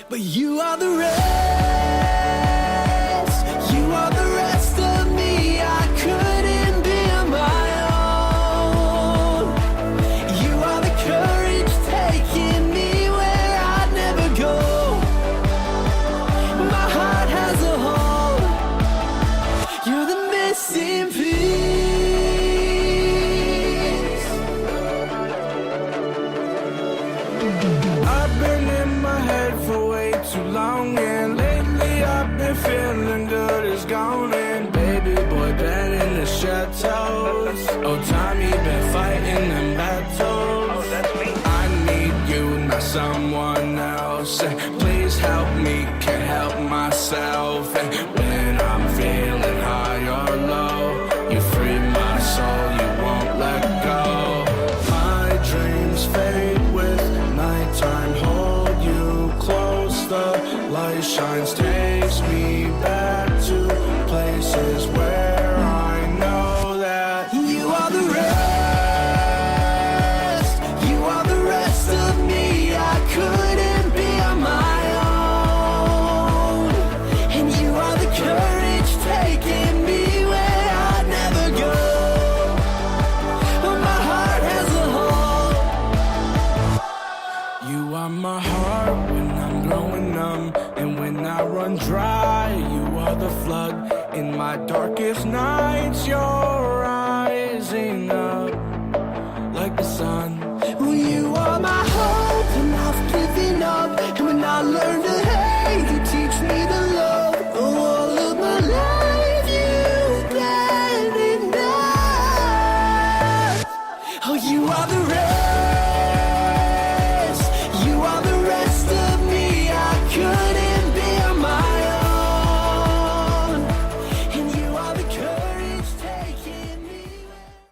But you are the rest. You are the rest of me. I couldn't be on my own. You are the courage taking me where I'd never go. My heart has a home. You're the missing piece. I've been in my head for way too long, and lately I've been feeling good as gone. And baby boy dead in the chateaus. Oh, Tommy been fighting them battles. I need you, not someone else. And please help me, can't help myself. And when I'm feeling high or low, you free my soul, you won't let go. My dreams fade with nighttime. Hold you close, the light shines, takes me back to places where I know that You are the rest. You are the rest of me. I couldn't be on my own. And you are the courage taking me where I'd never go. My heart has a home. you are my heart when I'm growing numb, and when I run dry, you are the flood in my darkest nights. You're rising up.